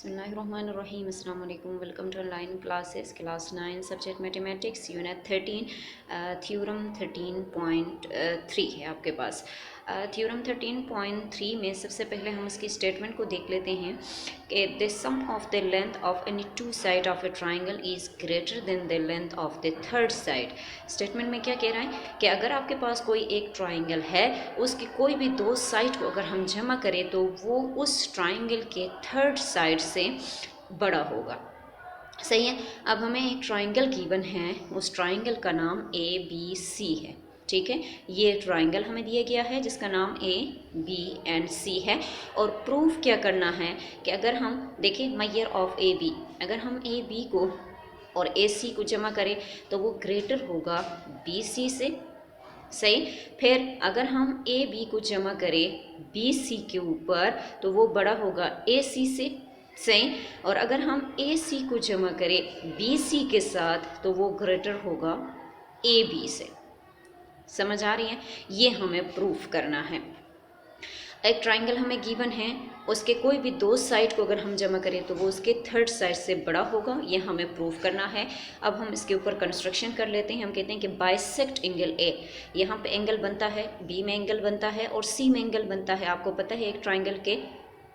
बिस्मिल्लाहिर्रहमानिर्रहीम अस्सलाम वालेकुम। Welcome to online classes class 9 subject mathematics unit 13 theorem 13.3 है आपके पास। थ्योरम 13.3 में सबसे पहले हम उसकी स्टेटमेंट को देख लेते हैं कि the sum of the length of any two side of a triangle is greater than the length of the third side. Statement में क्या कह रहा है कि अगर आपके पास कोई एक ट्राइंगल है, उसकी कोई भी दो साइड को अगर हम जमा करें तो वो उस ट्राइंगल के थर्ड साइड से बड़ा होगा। सही है। अब हमें एक ट्राइंगल गिवन है, उस ट्राइंगल का नाम ABC है। ठीक है, ये ट्राइंगल हमें दिया गया है जिसका नाम ABC है। और प्रूफ क्या करना है कि अगर हम देखें मैयर ऑफ AB, अगर हम AB को और AC को जमा करें तो वो ग्रेटर होगा BC से। सही। फिर अगर हम AB को जमा करें BC के ऊपर तो वो बड़ा होगा AC से। सही। और अगर हम AC को जमा करें BC के साथ तो वो ग्रेटर होगा AB से। समझ आ रही है? ये हमें प्रूफ करना है। एक ट्राइंगल हमें गिवन है, उसके कोई भी दो साइड को अगर हम जमा करें तो वो उसके थर्ड साइड से बड़ा होगा। ये हमें प्रूफ करना है। अब हम इसके ऊपर कंस्ट्रक्शन कर लेते हैं। हम कहते हैं कि बाइसेक्ट एंगल A, यहाँ पे एंगल बनता है, B में एंगल बनता है और C में एंगल बनता है। आपको पता है एक ट्राइंगल के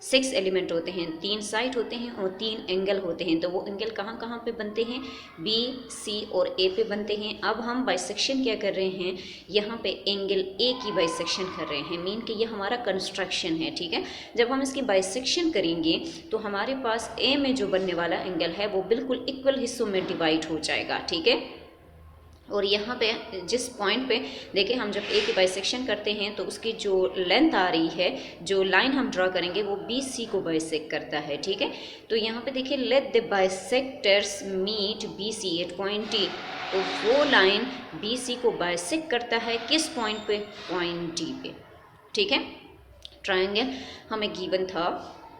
6 एलिमेंट होते हैं, 3 साइड होते हैं और 3 एंगल होते हैं। तो वो एंगल कहाँ कहाँ पे बनते हैं? B, C और A पे बनते हैं। अब हम बाइसेक्शन क्या कर रहे हैं? यहाँ पे एंगल A की बाइसेक्शन कर रहे हैं। मीन कि ये हमारा कंस्ट्रक्शन है। ठीक है, जब हम इसकी बाइसेक्शन करेंगे तो हमारे पास A में जो बनने वाला एंगल है वो बिल्कुल इक्वल हिस्सों में डिवाइड हो जाएगा। ठीक है, और यहाँ पे जिस पॉइंट पे देखिए हम जब A की बाइसेक्शन करते हैं तो उसकी जो लेंथ आ रही है, जो लाइन हम ड्रा करेंगे वो BC को बाइसेक्ट करता है। ठीक है, तो यहाँ पे देखिए let the bisectors meet BC at point D, तो वो लाइन BC को बाइसेक्ट करता है किस पॉइंट पे? पॉइंट D पे। ठीक है, ट्राइंगल हमें गिवन था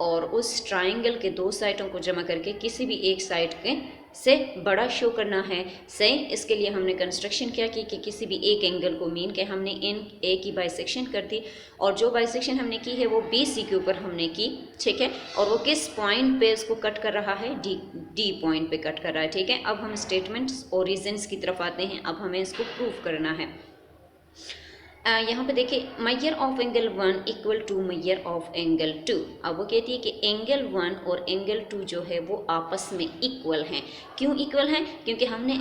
और उस ट्राइंगल के दो साइडों को जमा करके किसी भी एक साइड के से बड़ा शो करना है। सही। इसके लिए हमने कंस्ट्रक्शन क्या की कि किसी भी एक एंगल को मीन के हमने इन A की बाइसेक्शन कर दी और जो बाइसेक्शन हमने की है वो BC के ऊपर हमने की। ठीक है, और वो किस पॉइंट पे इसको कट कर रहा है? D पॉइंट पे कट कर रहा है। ठीक है, अब हम स्टेटमेंट्स और रीजंस की तरफ आते हैं। अब हमें इसको प्रूफ करना है। यहाँ पे देखिए measure of angle 1 equal to measure of angle 2। अब वो कहती है कि एंगल 1 और एंगल 2 जो है वो आपस में इक्वल हैं। क्यों इक्वल हैं? क्योंकि हमने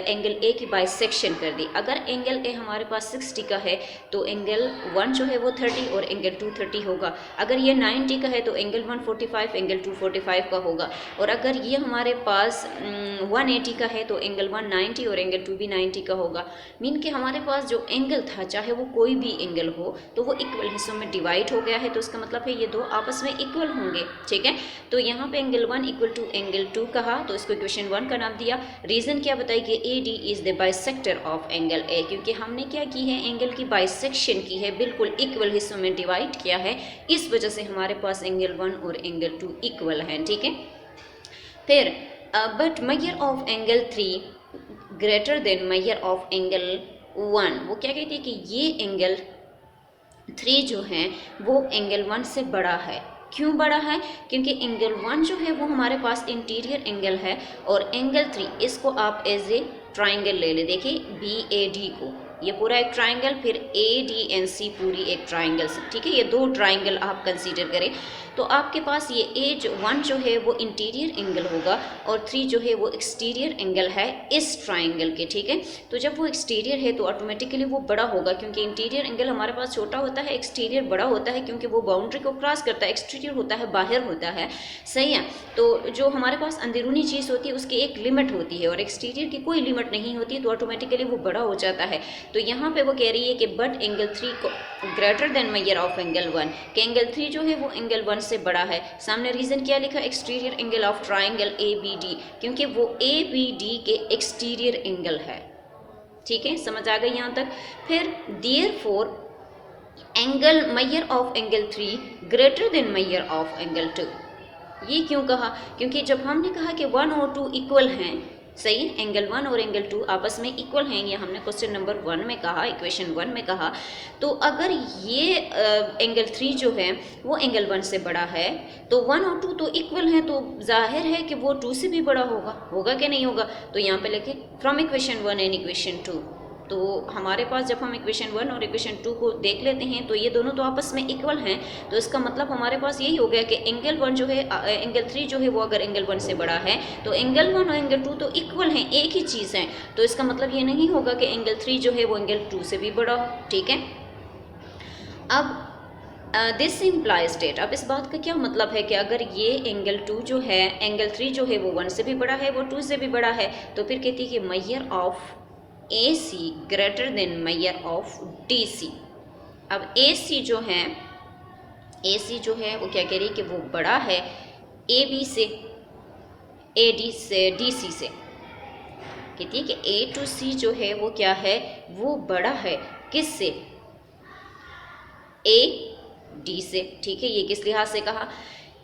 एंगल A की बाइसेक्शन कर दी। अगर एंगल A हमारे पास 60 का है तो एंगल 1 जो है वो 30 और एंगल 2 30 होगा। अगर ये 90 का है तो एंगल 1 45, एंगल 2 45 का होगा। और अगर ये हमारे पास 180 का है तो एंगल 1 90 और एंगल 2 भी 90 का होगा। मीन कि हमारे पास जो एंगल था, चाहे वो कोई भी एंगल हो, तो वो इक्वल हिस्सों में डिवाइड हो गया है। तो इसका मतलब है ये दो आपस में इक्वल होंगे। ठीक है, तो यहाँ पे एंगल 1 इक्वल टू एंगल 2 कहा तो इसको इक्वेशन 1 का नाम दिया। रीजन क्या बताई कि AD is the bisector of angle A, क्योंकि हमने क्या की है? एंगल की बाइसेक्शन की है, बिल्कुल इक्वल हिस्सों में डिवाइड किया है। इस वजह से हमारे पास एंगल 1 और एंगल 2 इक्वल हैं। ठीक है, फिर but measure of angle 3 greater than measure of angle 1। वो क्या कहती है कि ये एंगल 3 जो है वो एंगल 1 से बड़ा है। क्यों बड़ा है? क्योंकि एंगल 1 जो है वो हमारे पास इंटीरियर एंगल है और एंगल 3 इसको आप एज ए ट्राइंगल ले ले। देखिए BAD को, ये पूरा एक ट्राइंगल, फिर ADNC पूरी एक ट्राइंगल। ठीक है, ये दो ट्राइंगल आप कंसीडर करें तो आपके पास ये A1 जो है वो इंटीरियर एंगल होगा और 3 जो है वो एक्सटीरियर एंगल है इस ट्राइंगल के। ठीक है, तो जब वो एक्सटीरियर है तो ऑटोमेटिकली वो बड़ा होगा, क्योंकि इंटीरियर एंगल हमारे पास छोटा होता है, एक्सटीरियर बड़ा होता है क्योंकि वो बाउंड्री को क्रॉस करता है। एक्सटीरियर होता है बाहर होता है। सही है, तो जो हमारे पास अंदरूनी चीज़ होती है उसकी एक लिमिट होती है और एक्सटीरियर की कोई लिमिट नहीं होती, तो ऑटोमेटिकली वो बड़ा हो जाता है। तो यहाँ पे वो कह रही है कि बट एंगल 3 को greater than measure of angle 1, कि एंगल 3 जो है वो एंगल 1 से बड़ा है। सामने रीजन क्या लिखा? Exterior angle of triangle ABD, क्योंकि वो ABD के एक्सटीरियर एंगल है। ठीक है, समझ आ गई यहाँ तक? फिर therefore angle measure of angle 3 greater than measure of angle 2। ये क्यों कहा? क्योंकि जब हमने कहा कि 1 और 2 इक्वल हैं सही है। एंगल 1 और एंगल 2 आपस में इक्वल हैं, ये हमने क्वेश्चन नंबर 1 में कहा, इक्वेशन 1 में कहा। तो अगर ये एंगल 3 जो है वो एंगल 1 से बड़ा है तो 1 और 2 तो इक्वल हैं, तो जाहिर है कि वो 2 से भी बड़ा होगा, होगा कि नहीं होगा। तो यहाँ पे लिखे फ्रॉम इक्वेशन 1 एंड इक्वेशन 2। तो हमारे पास जब हम इक्वेशन 1 और इक्वेशन 2 को देख लेते हैं तो ये दोनों तो आपस में इक्वल हैं, तो इसका मतलब हमारे पास यही हो गया कि एंगल 1 जो है एंगल 3 जो है वो अगर एंगल 1 से बड़ा है तो एंगल 1 और एंगल 2 तो इक्वल हैं, एक ही चीज़ है। तो इसका मतलब ये नहीं होगा कि एंगल 3 जो है वो एंगल 2 से भी बड़ा हो, ठीक है। अब दिस इम्प्लाइज स्टेट, अब इस बात का क्या मतलब है कि अगर ये एंगल 2 जो है, एंगल 3 जो है वो 1 से भी बड़ा है, वो 2 से भी बड़ा है, तो फिर कहती है कि measure of AC greater than major of DC। अब AC जो है वो क्या कह रही है कि वो बड़ा है AB से, AD से, DC से। कहती है कि A to C जो है वो क्या है, वो बड़ा है किससे, AD से, ठीक है। ये किस लिहाज से कहा,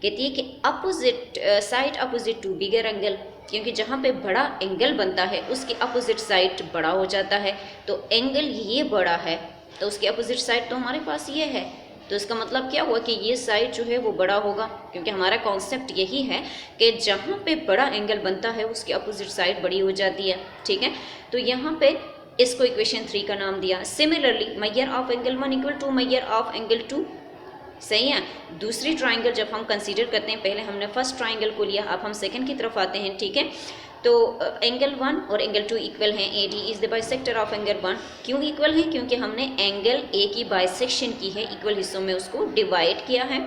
कहती है कि opposite side opposite to bigger angle, क्योंकि जहाँ पे बड़ा एंगल बनता है उसकी अपोजिट साइड बड़ा हो जाता है। तो एंगल ये बड़ा है तो उसकी अपोजिट साइड तो हमारे पास ये है, तो इसका मतलब क्या हुआ कि ये साइड जो है वो बड़ा होगा, क्योंकि हमारा कॉन्सेप्ट यही है कि जहाँ पे बड़ा एंगल बनता है उसकी अपोजिट साइड बड़ी हो जाती है, ठीक है। तो यहाँ पे इसको इक्वेशन 3 का नाम दिया। Similarly measure of angle 1 equal to measure of angle 2, सही है। दूसरी ट्राइंगल जब हम कंसीडर करते हैं, पहले हमने फर्स्ट ट्राइंगल को लिया, अब हम सेकंड की तरफ आते हैं, ठीक है। तो एंगल 1 और एंगल 2 इक्वल हैं, AD is the bisector of angle 1। क्यों इक्वल है, क्योंकि हमने एंगल A की बाइसेक्शन की है, इक्वल हिस्सों में उसको डिवाइड किया है।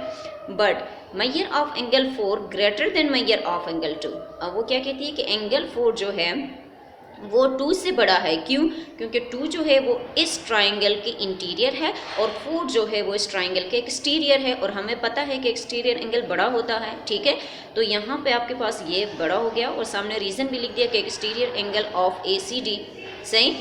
But major of angle 4 greater than major of angle 2। अब वो क्या कहती है कि एंगल 4 जो है वो 2 से बड़ा है, क्यों, क्योंकि 2 जो है वो इस ट्राइंगल के इंटीरियर है और 4 जो है वो इस ट्राइंगल के एक्सटीरियर है, और हमें पता है कि एक्सटीरियर एंगल बड़ा होता है, ठीक है। तो यहाँ पे आपके पास ये बड़ा हो गया और सामने रीज़न भी लिख दिया कि एक्सटीरियर एंगल ऑफ ACD, सही।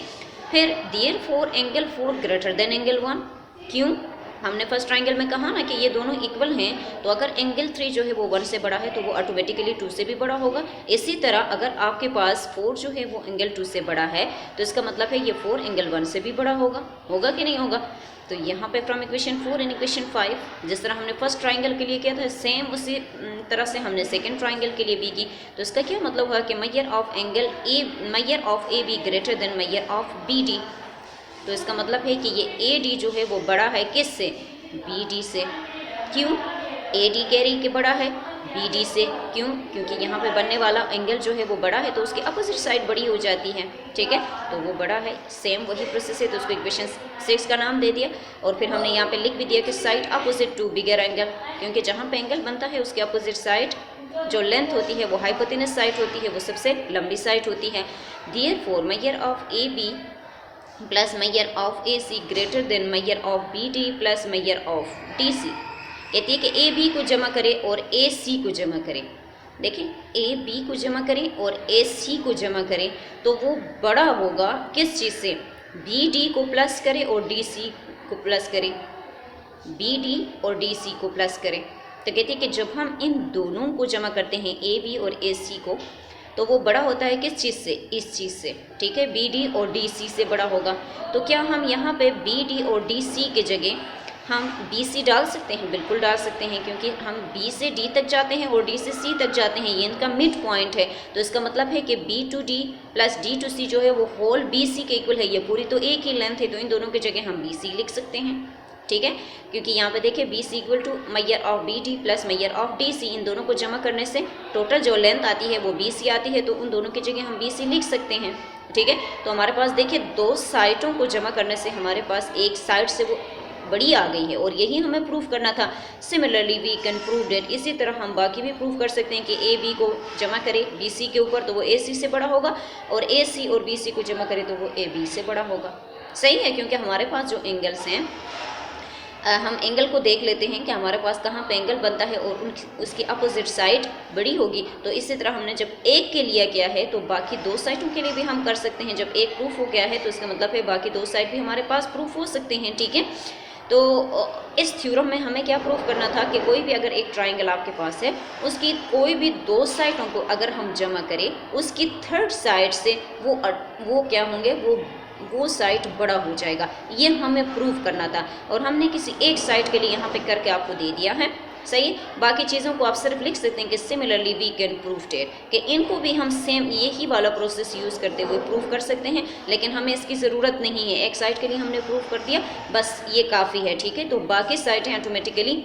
फिर therefore angle 4 greater than angle 1, क्यों, हमने फर्स्ट ट्राइंगल में कहा ना कि ये दोनों इक्वल हैं, तो अगर एंगल 3 जो है वो 1 से बड़ा है तो वो ऑटोमेटिकली 2 से भी बड़ा होगा। इसी तरह अगर आपके पास 4 जो है वो एंगल 2 से बड़ा है तो इसका मतलब है ये 4 एंगल 1 से भी बड़ा होगा, होगा कि नहीं होगा। तो यहाँ पे फ्रॉम इक्वेशन 4 एंड इक्वेशन 5 जिस तरह हमने फर्स्ट ट्राइंगल के लिए किया था, सेम उसी तरह से हमने सेकेंड ट्राइंगल के लिए भी की। तो इसका क्या मतलब हुआ कि major of angle measure of AB greater than major of BD। तो इसका मतलब है कि ये AD जो है वो बड़ा है किससे, BD से। क्यों, AD कह रही कि बड़ा है BD से, क्यों, क्योंकि यहाँ पे बनने वाला एंगल जो है वो बड़ा है तो उसकी अपोजिट साइड बड़ी हो जाती है, ठीक है। तो वो बड़ा है, सेम वही प्रोसेस है, तो उसको इक्वेशन 6 का नाम दे दिया। और फिर हमने यहाँ पे लिख भी दिया कि side opposite to bigger angle, क्योंकि जहाँ पे एंगल बनता है उसकी अपोजिट साइड जो लेंथ होती है वो हाइपोटेनस साइड होती है, वो सबसे लंबी साइड होती है। Therefore measure of AB plus measure of AC greater than major of BD plus measure of DC। कहती है कि AB को जमा करें और AC को जमा करें। देखें, AB को जमा करें और AC को जमा करें तो वो बड़ा होगा किस चीज़ से, BD को प्लस करें और DC को प्लस करें, BD और DC को प्लस करें। तो कहती है कि जब हम इन दोनों को जमा करते हैं AB और AC को, तो वो बड़ा होता है किस चीज़ से, इस चीज़ से, ठीक है, BD और DC से बड़ा होगा। तो क्या हम यहाँ पे BD और DC के जगह हम BC डाल सकते हैं, बिल्कुल डाल सकते हैं, क्योंकि हम B से D तक जाते हैं और D से C तक जाते हैं, ये इनका मिड पॉइंट है। तो इसका मतलब है कि B to D plus D to C जो है वो होल BC के इक्वल है, ये पूरी तो एक ही लेंथ है, तो इन दोनों की जगह हम BC लिख सकते हैं, ठीक है। क्योंकि यहाँ पे देखिए BC equal to measure of BD plus measure of DC, इन दोनों को जमा करने से टोटल जो लेंथ आती है वो BC आती है, तो उन दोनों की जगह हम BC लिख सकते हैं, ठीक है। तो हमारे पास देखिए दो साइडों को जमा करने से हमारे पास एक साइड से वो बड़ी आ गई है, और यही हमें प्रूफ करना था। Similarly we can prove that, इसी तरह हम बाकी भी प्रूफ कर सकते हैं कि AB को जमा करें BC के ऊपर तो वो AC से बड़ा होगा, और AC और BC को जमा करें तो वो AB से बड़ा होगा, सही है। क्योंकि हमारे पास जो एंगल्स हैं, हम एंगल को देख लेते हैं कि हमारे पास कहाँ पे एंगल बनता है और उसकी अपोजिट साइड बड़ी होगी। तो इसी तरह हमने जब एक के लिए किया है तो बाकी दो साइडों के लिए भी हम कर सकते हैं। जब एक प्रूफ हो गया है तो इसका मतलब है बाकी दो साइड भी हमारे पास प्रूफ हो सकते हैं, ठीक है। तो इस थ्योरम में हमें क्या प्रूव करना था कि कोई भी अगर एक ट्राइंगल आपके पास है, उसकी कोई भी दो साइडों को अगर हम जमा करें, उसकी थर्ड साइड से वो क्या होंगे, वो साइड बड़ा हो जाएगा। ये हमें प्रूव करना था और हमने किसी एक साइड के लिए यहाँ पे करके आपको दे दिया है। सही, बाकी चीज़ों को आप सिर्फ लिख सकते हैं कि similarly we can prove it, कि इनको भी हम सेम यही वाला प्रोसेस यूज़ करते हुए प्रूव कर सकते हैं, लेकिन हमें इसकी ज़रूरत नहीं है। एक साइड के लिए हमने प्रूव कर दिया, बस ये काफ़ी है। ठीक है, तो बाकी साइडें ऑटोमेटिकली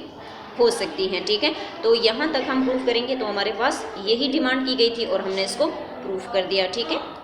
हो सकती हैं। ठीक है, तो यहाँ तक हम प्रूव करेंगे, तो हमारे पास यही डिमांड की गई थी और हमने इसको प्रूव कर दिया। ठीक है।